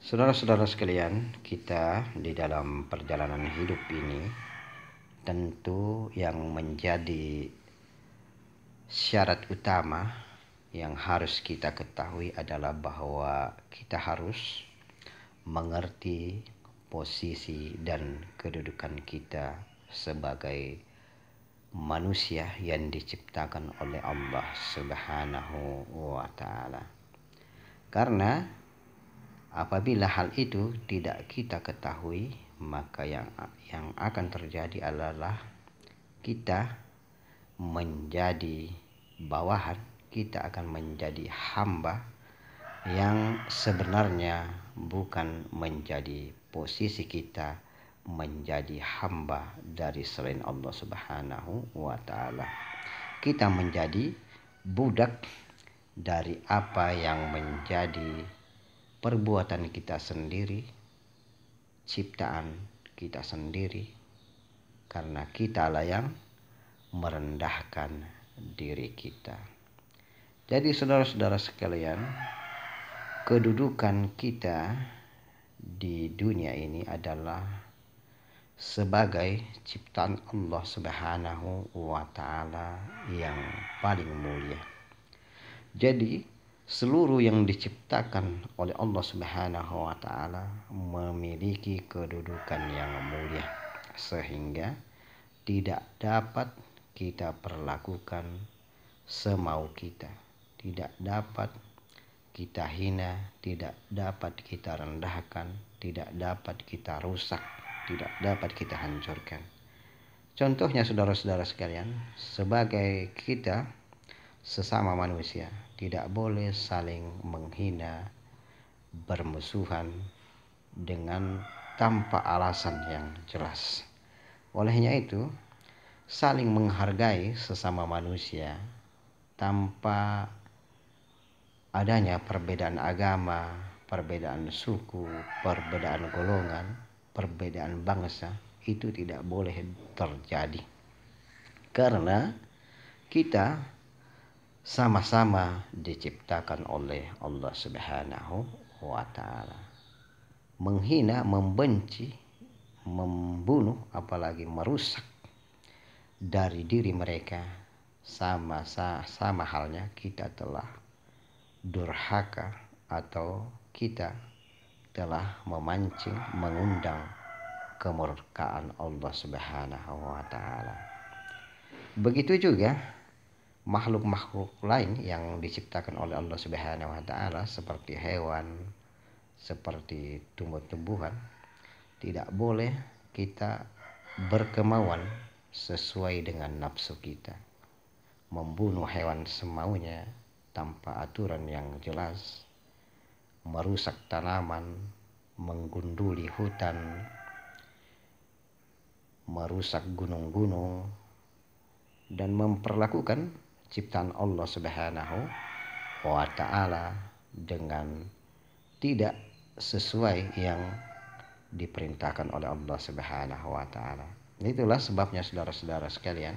Saudara-saudara sekalian, kita di dalam perjalanan hidup ini tentu yang menjadi syarat utama yang harus kita ketahui adalah bahwa kita harus mengerti posisi dan kedudukan kita sebagai manusia yang diciptakan oleh Allah Subhanahu wa Ta'ala. Karena apabila hal itu tidak kita ketahui, maka yang akan terjadi adalah kita menjadi bawahan, kita akan menjadi hamba yang sebenarnya bukan menjadi posisi kita menjadi hamba dari selain Allah Subhanahu wa Ta'ala. Kita menjadi budak dari apa yang menjadi perbuatan kita sendiri, ciptaan kita sendiri, karena kitalah yang merendahkan diri kita. Jadi saudara-saudara sekalian, kedudukan kita di dunia ini adalah sebagai ciptaan Allah Subhanahu wa Ta'ala yang paling mulia. Jadi seluruh yang diciptakan oleh Allah Subhanahu wa Ta'ala memiliki kedudukan yang mulia, sehingga tidak dapat kita perlakukan semau kita, tidak dapat kita hina, tidak dapat kita rendahkan, tidak dapat kita rusak, tidak dapat kita hancurkan. Contohnya saudara-saudara sekalian, sebagai kita sesama manusia tidak boleh saling menghina, bermusuhan dengan tanpa alasan yang jelas. Olehnya itu, saling menghargai sesama manusia tanpa adanya perbedaan agama, perbedaan suku, perbedaan golongan, perbedaan bangsa, itu tidak boleh terjadi. Karena kita sama-sama diciptakan oleh Allah Subhanahu wa Ta'ala. Menghina, membenci, membunuh, apalagi merusak dari diri mereka, sama halnya kita telah durhaka atau kita telah memancing, mengundang kemurkaan Allah Subhanahu wa Ta'ala. Begitu juga makhluk-makhluk lain yang diciptakan oleh Allah Subhanahu wa Ta'ala, seperti hewan, seperti tumbuh-tumbuhan, tidak boleh kita berkemauan sesuai dengan nafsu kita, membunuh hewan semaunya tanpa aturan yang jelas, merusak tanaman, menggunduli hutan, merusak gunung-gunung, dan memperlakukan ciptaan Allah Subhanahu wa Ta'ala dengan tidak sesuai yang diperintahkan oleh Allah Subhanahu wa Ta'ala. Itulah sebabnya saudara-saudara sekalian,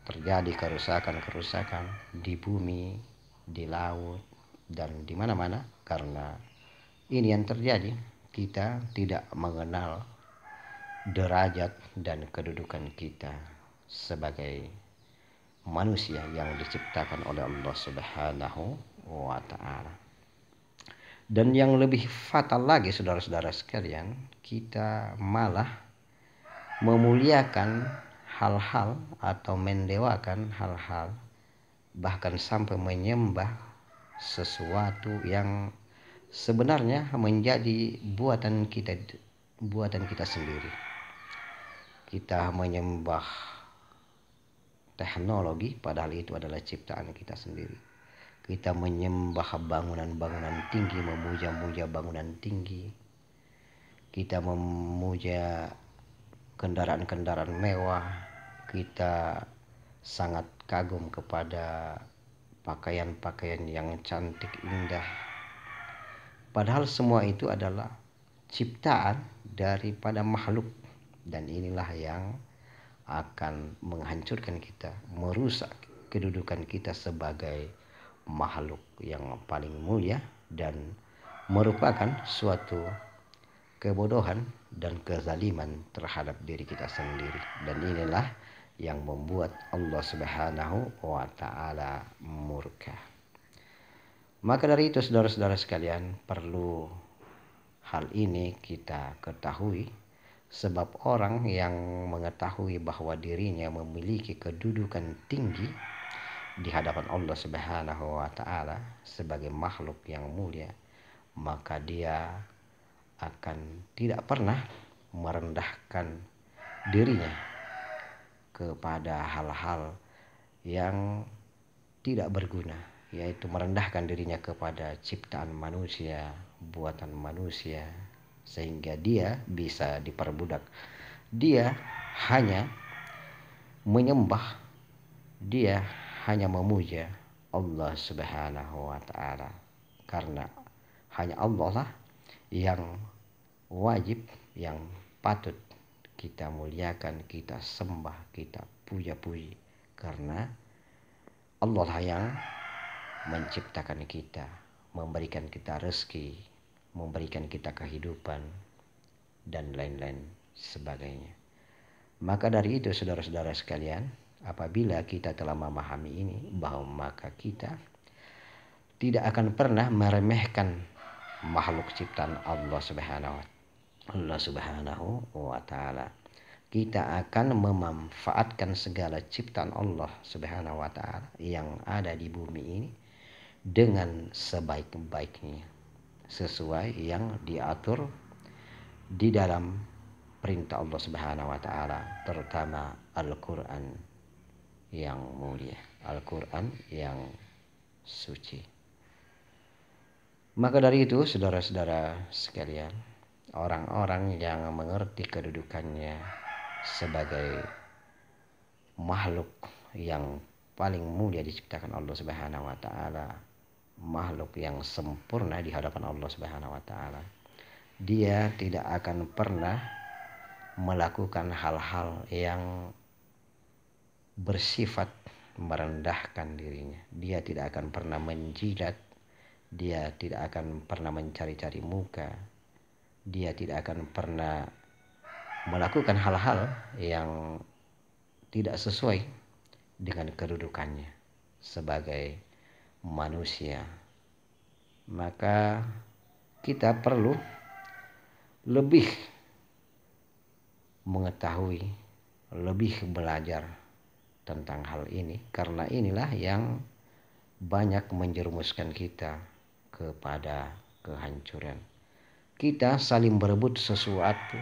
terjadi kerusakan-kerusakan di bumi, di laut, dan di mana-mana. Karena ini yang terjadi, kita tidak mengenal derajat dan kedudukan kita sebagai manusia yang diciptakan oleh Allah Subhanahu wa Ta'ala. Dan yang lebih fatal lagi saudara-saudara sekalian, kita malah memuliakan hal-hal atau mendewakan hal-hal, bahkan sampai menyembah sesuatu yang sebenarnya menjadi buatan kita sendiri. Kita menyembah teknologi padahal itu adalah ciptaan kita sendiri. Kita menyembah bangunan-bangunan tinggi, memuja-muja bangunan tinggi. Kita memuja kendaraan-kendaraan mewah. Kita sangat kagum kepada pakaian-pakaian yang cantik, indah. Padahal semua itu adalah ciptaan daripada makhluk. Dan inilah yang akan menghancurkan kita, merusak kedudukan kita sebagai makhluk yang paling mulia dan merupakan suatu kebodohan dan kezaliman terhadap diri kita sendiri, dan inilah yang membuat Allah Subhanahu wa taala murka. Maka dari itu saudara-saudara sekalian, perlu hal ini kita ketahui, sebab orang yang mengetahui bahwa dirinya memiliki kedudukan tinggi di hadapan Allah Subhanahu wa taala sebagai makhluk yang mulia, maka dia akan tidak pernah merendahkan dirinya kepada hal-hal yang tidak berguna, yaitu merendahkan dirinya kepada ciptaan manusia, buatan manusia, sehingga dia bisa diperbudak. Dia hanya menyembah, dia hanya memuja Allah Subhanahu wa taala, karena hanya Allah lah yang wajib, yang patut kita muliakan, kita sembah, kita puja-puji, karena Allah lah yang menciptakan kita, memberikan kita rezeki, memberikan kita kehidupan, dan lain-lain sebagainya. Maka dari itu saudara-saudara sekalian, apabila kita telah memahami ini, bahwa maka kita tidak akan pernah meremehkan makhluk ciptaan Allah Subhanahu wa taala. Kita akan memanfaatkan segala ciptaan Allah Subhanahu wa taala yang ada di bumi ini dengan sebaik-baiknya, sesuai yang diatur di dalam perintah Allah Subhanahu wa taala, terutama Al-Qur'an yang mulia, Al-Qur'an yang suci. Maka dari itu saudara-saudara sekalian, orang-orang yang mengerti kedudukannya sebagai makhluk yang paling mulia diciptakan Allah Subhanahu wa taala, makhluk yang sempurna di hadapan Allah Subhanahu wa taala, dia tidak akan pernah melakukan hal-hal yang bersifat merendahkan dirinya. Dia tidak akan pernah menjilat, dia tidak akan pernah mencari-cari muka, dia tidak akan pernah melakukan hal-hal yang tidak sesuai dengan kedudukannya sebagai manusia. Maka kita perlu lebih mengetahui, lebih belajar tentang hal ini, karena inilah yang banyak menjerumuskan kita kepada kehancuran. Kita saling berebut sesuatu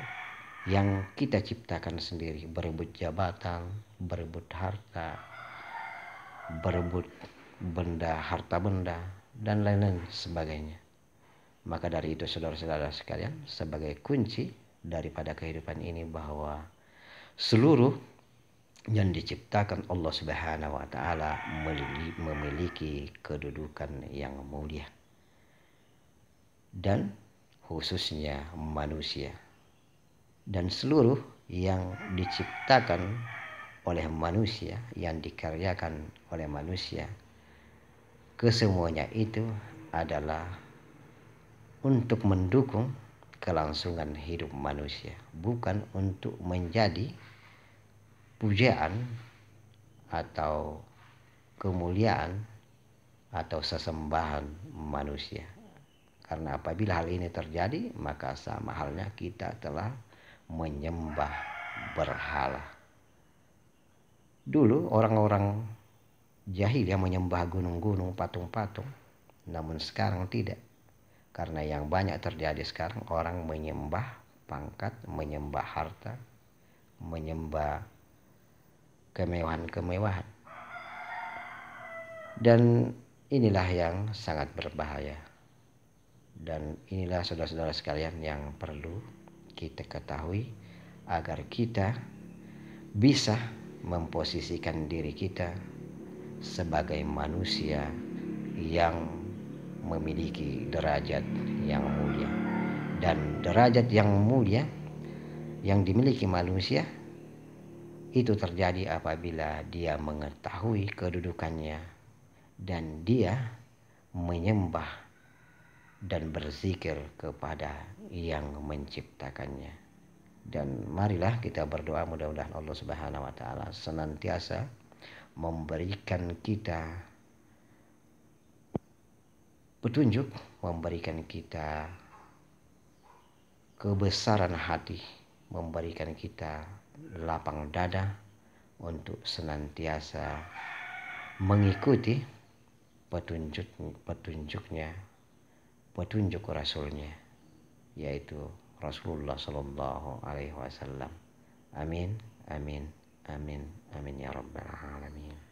yang kita ciptakan sendiri, berebut jabatan, berebut harta, berebut benda, harta benda, dan lain-lain sebagainya. Maka dari itu saudara-saudara sekalian, sebagai kunci daripada kehidupan ini, bahwa seluruh yang diciptakan Allah Subhanahu wa taala memiliki kedudukan yang mulia, dan khususnya manusia, dan seluruh yang diciptakan oleh manusia, yang dikaryakan oleh manusia, kesemuanya itu adalah untuk mendukung kelangsungan hidup manusia, bukan untuk menjadi pujaan atau kemuliaan atau sesembahan manusia. Karena apabila hal ini terjadi, maka sama halnya kita telah menyembah berhala. Dulu orang-orang jahiliyah menyembah gunung-gunung, patung-patung, namun sekarang tidak. Karena yang banyak terjadi sekarang, orang menyembah pangkat, menyembah harta, menyembah kemewahan-kemewahan. Dan inilah yang sangat berbahaya. Dan inilah saudara-saudara sekalian yang perlu kita ketahui, agar kita bisa memposisikan diri kita sebagai manusia yang memiliki derajat yang mulia. Dan derajat yang mulia yang dimiliki manusia itu terjadi apabila dia mengetahui kedudukannya dan dia menyembah dan berzikir kepada yang menciptakannya. Dan marilah kita berdoa mudah-mudahan Allah Subhanahu wa taala senantiasa memberikan kita petunjuk, memberikan kita kebesaran hati, memberikan kita lapang dada untuk senantiasa mengikuti petunjuk Rasulnya, yaitu Rasulullah Sallallahu Alaihi Wasallam. Amin, amin, amin, amin ya rabbal alamin.